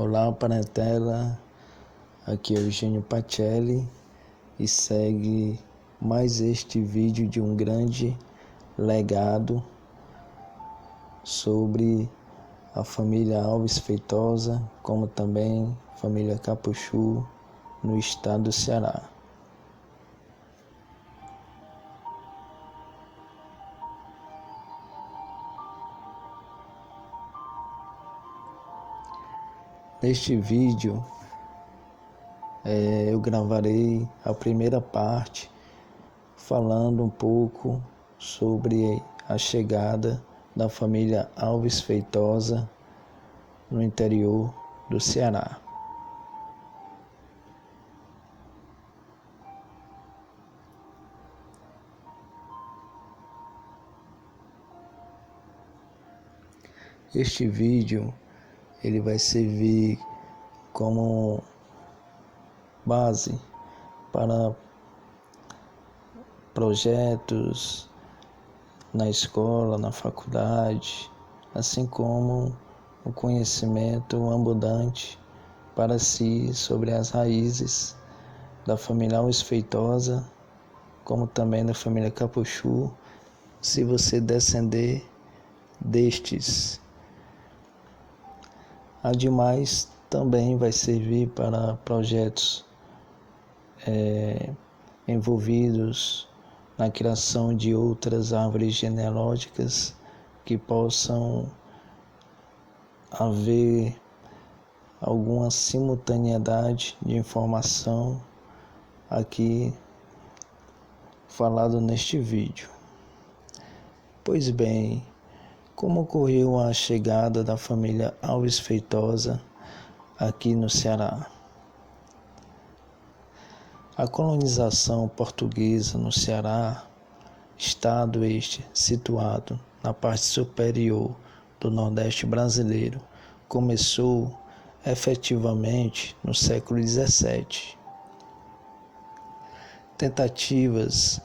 Olá, parentela, aqui é o Eugênio Pacelli e segue mais este vídeo de um grande legado sobre a família Alves Feitosa, como também família Capuchu, no estado do Ceará. Neste vídeo, eu gravarei a primeira parte falando um pouco sobre a chegada da família Alves Feitosa no interior do Ceará. Este vídeo ele vai servir como base para projetos na escola, na faculdade, assim como o conhecimento abundante para si sobre as raízes da família Alves Feitosa, como também da família Capuchu, se você descender destes. Ademais, também vai servir para projetos envolvidos na criação de outras árvores genealógicas que possam haver alguma simultaneidade de informação aqui falado neste vídeo. Pois bem, como ocorreu a chegada da família Alves Feitosa aqui no Ceará? A colonização portuguesa no Ceará, estado este situado na parte superior do Nordeste brasileiro, começou efetivamente no século XVII. Tentativas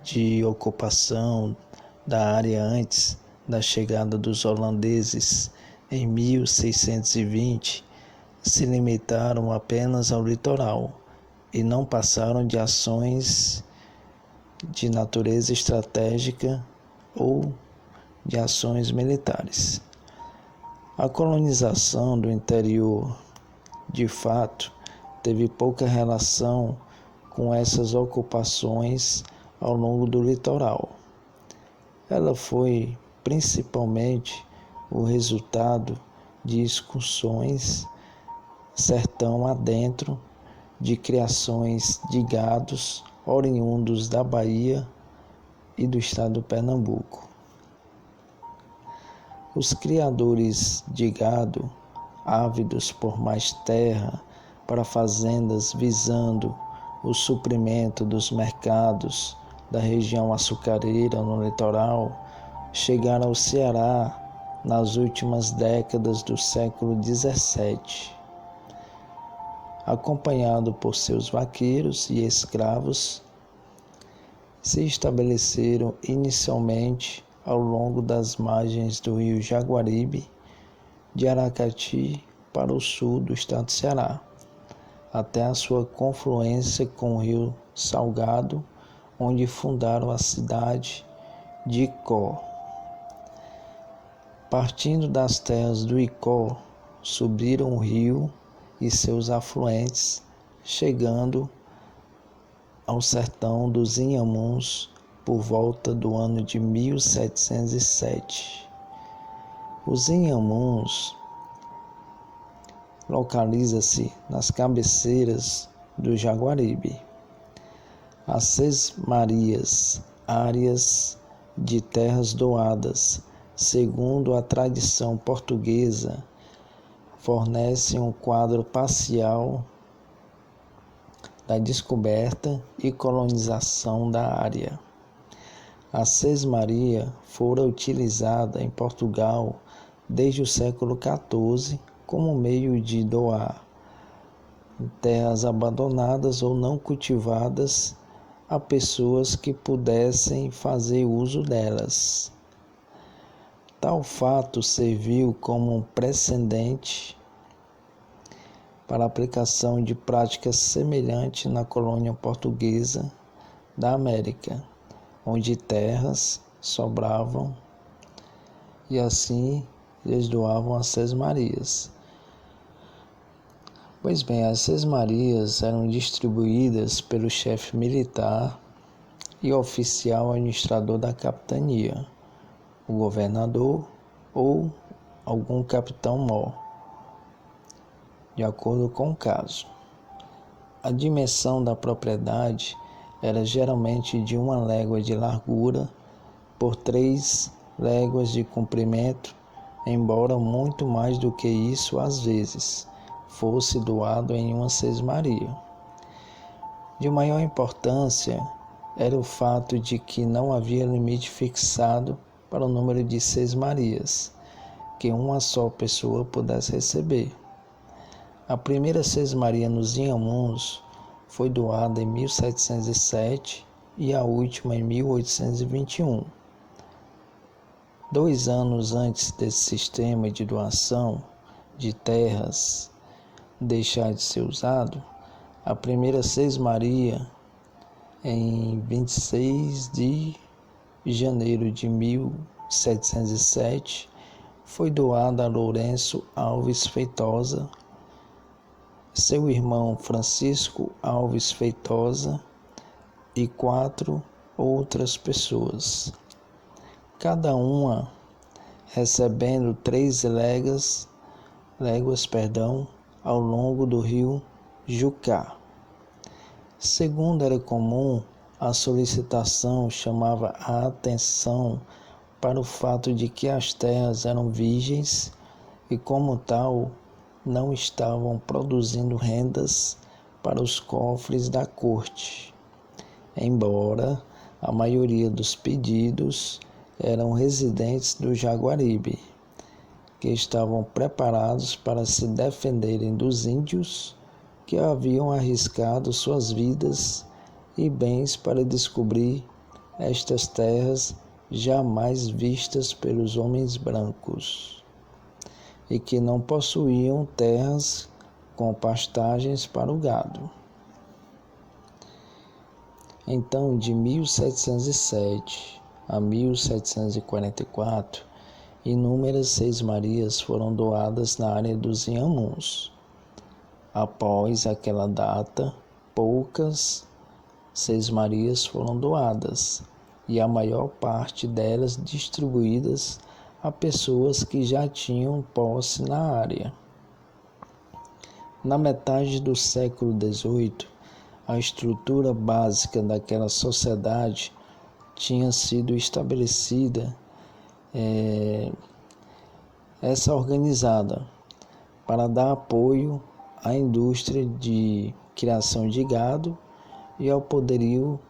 de ocupação da área antes da chegada dos holandeses em 1620 se limitaram apenas ao litoral e não passaram de ações de natureza estratégica ou de ações militares. A colonização do interior, de fato, teve pouca relação com essas ocupações ao longo do litoral. Ela foi principalmente o resultado de excursões sertão adentro, de criações de gados oriundos da Bahia e do estado do Pernambuco. Os criadores de gado, ávidos por mais terra para fazendas visando o suprimento dos mercados da região açucareira no litoral, chegaram ao Ceará nas últimas décadas do século XVII. Acompanhado por seus vaqueiros e escravos, se estabeleceram inicialmente ao longo das margens do rio Jaguaribe, de Aracati para o sul do estado do Ceará, até a sua confluência com o rio Salgado, onde fundaram a cidade de Icó. Partindo das terras do Icó, subiram o rio e seus afluentes, chegando ao sertão dos Inhamuns por volta do ano de 1707. Os Inhamuns localiza-se nas cabeceiras do Jaguaribe. As Sesmarias, áreas de terras doadas, segundo a tradição portuguesa, fornecem um quadro parcial da descoberta e colonização da área. A Sesmaria fora utilizada em Portugal desde o século XIV como meio de doar terras abandonadas ou não cultivadas a pessoas que pudessem fazer uso delas. Tal fato serviu como um precedente para a aplicação de práticas semelhantes na colônia portuguesa da América, onde terras sobravam e assim eles doavam as sesmarias. Pois bem, as sesmarias eram distribuídas pelo chefe militar e oficial administrador da capitania, o governador ou algum capitão-mor, de acordo com o caso. A dimensão da propriedade era geralmente de 1 légua de largura por 3 léguas de comprimento, embora muito mais do que isso às vezes fosse doado em uma sesmaria. De maior importância era o fato de que não havia limite fixado para o número de sesmarias que uma só pessoa pudesse receber. A primeira sesmaria nos Inhamuns foi doada em 1707 e a última em 1821. 2 anos antes desse sistema de doação de terras deixar de ser usado, a primeira sesmaria, em 26 de janeiro de 1707, foi doada a Lourenço Alves Feitosa, seu irmão Francisco Alves Feitosa e 4 outras pessoas, cada uma recebendo 3 léguas, ao longo do rio Jucá. Segundo era comum, a solicitação chamava a atenção para o fato de que as terras eram virgens e, como tal, não estavam produzindo rendas para os cofres da corte, embora a maioria dos pedidos eram residentes do Jaguaribe, que estavam preparados para se defenderem dos índios que haviam arriscado suas vidas e bens para descobrir estas terras jamais vistas pelos homens brancos, e que não possuíam terras com pastagens para o gado. Então, de 1707 a 1744, inúmeras sesmarias foram doadas na área dos Inhamuns. Após aquela data, poucas sesmarias foram doadas, e a maior parte delas distribuídas a pessoas que já tinham posse na área. Na metade do século XVIII, a estrutura básica daquela sociedade tinha sido estabelecida, organizada para dar apoio à indústria de criação de gado e ao poderio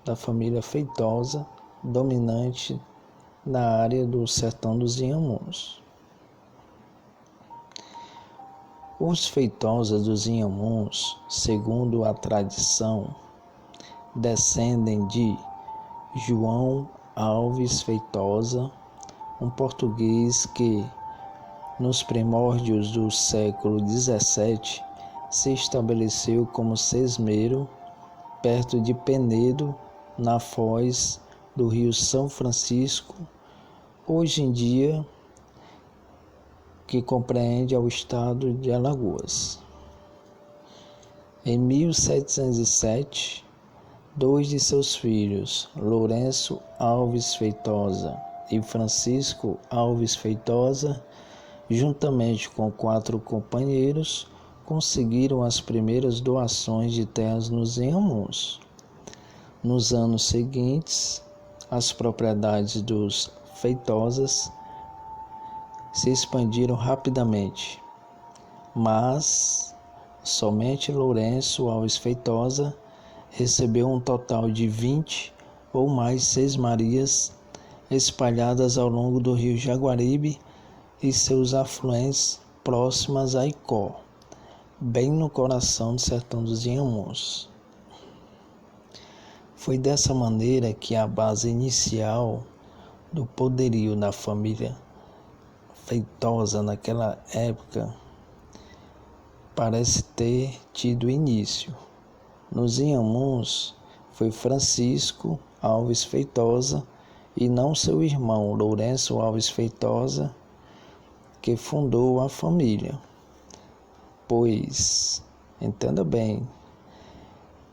da família Feitosa, dominante na área do sertão dos Inhamuns. Os Feitosa dos Inhamuns, segundo a tradição, descendem de João Alves Feitosa, um português que, nos primórdios do século XVII, se estabeleceu como sesmeiro perto de Penedo, na foz do rio São Francisco, hoje em dia que compreende ao estado de Alagoas. Em 1707, 2 de seus filhos, Lourenço Alves Feitosa e Francisco Alves Feitosa, juntamente com 4 companheiros, conseguiram as primeiras doações de terras nos Inhamuns. Nos anos seguintes, as propriedades dos Feitosas se expandiram rapidamente, mas somente Lourenço Alves Feitosa recebeu um total de 20 ou mais sesmarias espalhadas ao longo do rio Jaguaribe e seus afluentes próximas a Icó, bem no coração do sertão dos Inhamuns. Foi dessa maneira que a base inicial do poderio da família Feitosa naquela época parece ter tido início. Nos Inhamuns foi Francisco Alves Feitosa e não seu irmão Lourenço Alves Feitosa que fundou a família. Entenda bem,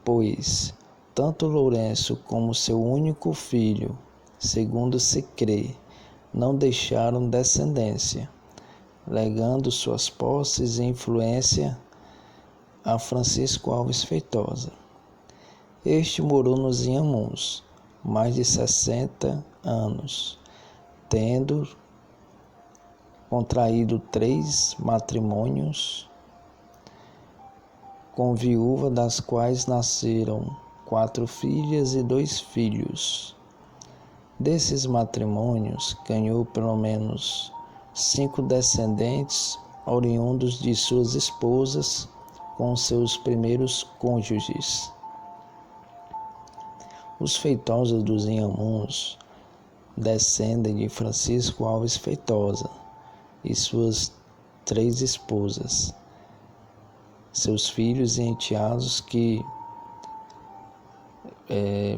pois tanto Lourenço como seu único filho, segundo se crê, não deixaram descendência, legando suas posses e influência a Francisco Alves Feitosa. Este morou nos Inhamuns mais de 60 anos, tendo contraído 3 matrimônios com viúva, das quais nasceram 4 filhas e 2 filhos. Desses matrimônios, ganhou pelo menos 5 descendentes oriundos de suas esposas com seus primeiros cônjuges. Os Feitosa dos Inhamuns descendem de Francisco Alves Feitosa e suas 3 esposas, seus filhos e enteados que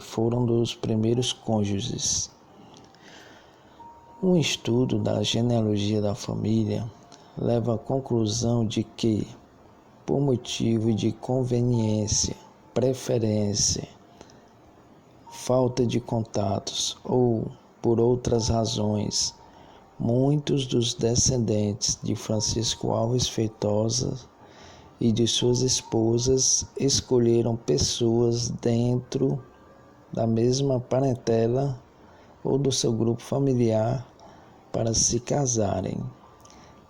foram dos primeiros cônjuges. Um estudo da genealogia da família leva à conclusão de que, por motivo de conveniência, preferência, falta de contatos ou por outras razões, muitos dos descendentes de Francisco Alves Feitosa e de suas esposas escolheram pessoas dentro da mesma parentela ou do seu grupo familiar para se casarem,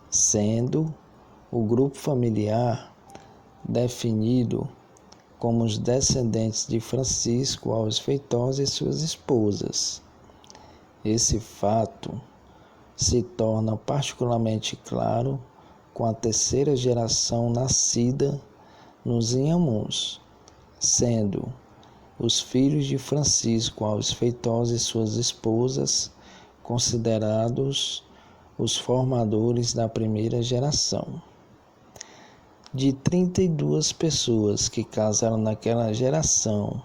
sendo o grupo familiar definido como os descendentes de Francisco Alves Feitosa e suas esposas. Esse fato se torna particularmente claro com a 3ª geração nascida nos Inhamuns, sendo os filhos de Francisco Alves Feitosa e suas esposas considerados os formadores da 1ª geração. De 32 pessoas que casaram naquela geração,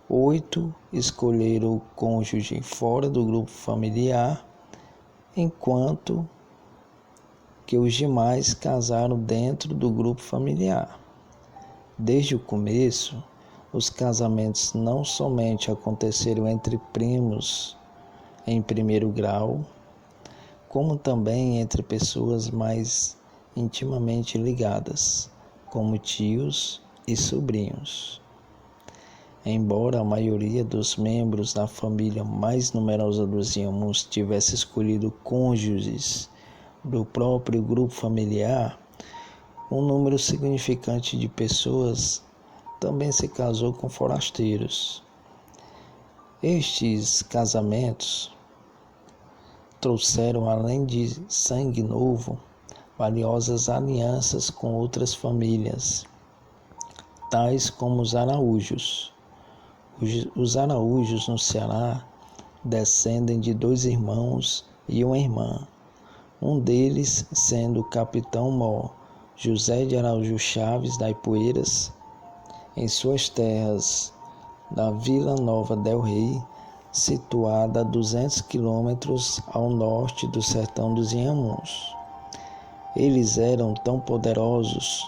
8 escolheram o cônjuge fora do grupo familiar, enquanto que os demais casaram dentro do grupo familiar. Desde o começo, os casamentos não somente aconteceram entre primos em 1º grau, como também entre pessoas mais intimamente ligadas, como tios e sobrinhos. Embora a maioria dos membros da família mais numerosa dos Inhamuns tivesse escolhido cônjuges do próprio grupo familiar, um número significante de pessoas também se casou com forasteiros. Estes casamentos trouxeram, além de sangue novo, valiosas alianças com outras famílias, tais como os Araújos. Os Araújos no Ceará descendem de 2 irmãos e uma irmã, um deles sendo o capitão Mó José de Araújo Chaves da Ipueiras, em suas terras da Vila Nova del Rei, situada a 200 quilômetros ao norte do sertão dos Inhamuns. Eles eram tão poderosos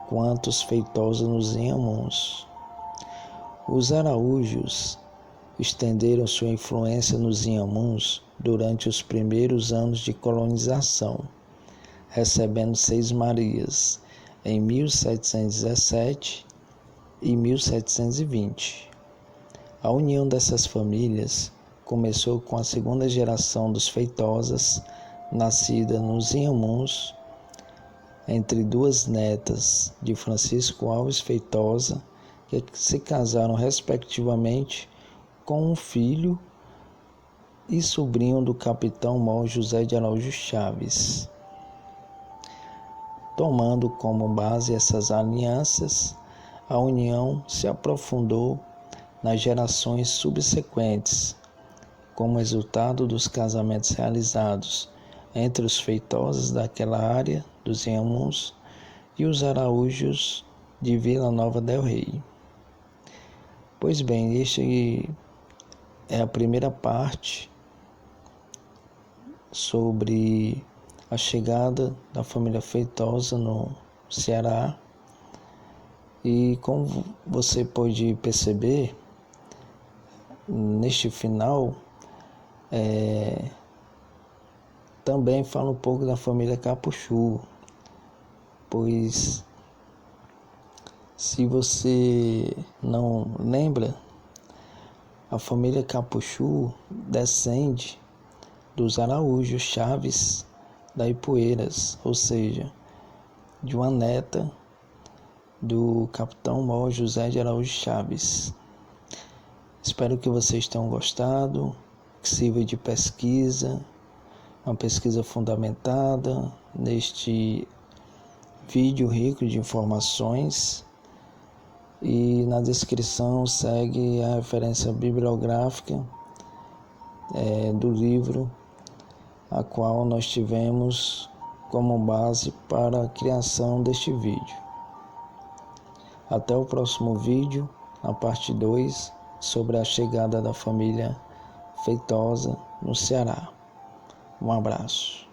quanto os Feitosa nos Inhamuns. Os Araújos estenderam sua influência nos Inhamuns durante os primeiros anos de colonização, recebendo 6 Marias em 1717 e 1720. A união dessas famílias começou com a 2ª geração dos Feitosas, nascida nos Inhamuns, entre 2 netas de Francisco Alves Feitosa, que se casaram respectivamente com um filho e sobrinho do capitão Mó José de Araújo Chaves. Tomando como base essas alianças, a união se aprofundou nas gerações subsequentes, como resultado dos casamentos realizados entre os Feitosas daquela área dos Inhamuns e os Araújos de Vila Nova del Rei. Pois bem, este é a primeira parte sobre a chegada da família Feitosa no Ceará. E como você pode perceber, neste final, também fala um pouco da família Capuchu, pois se você não lembra, a família Capuchu descende dos Araújos Chaves da Ipueiras, ou seja, de uma neta do capitão-mor José de Araújo Chaves. Espero que vocês tenham gostado, que sirva de pesquisa, uma pesquisa fundamentada neste vídeo rico de informações. E na descrição segue a referência bibliográfica do livro, a qual nós tivemos como base para a criação deste vídeo. Até o próximo vídeo, na parte 2, sobre a chegada da família Feitosa no Ceará. Um abraço.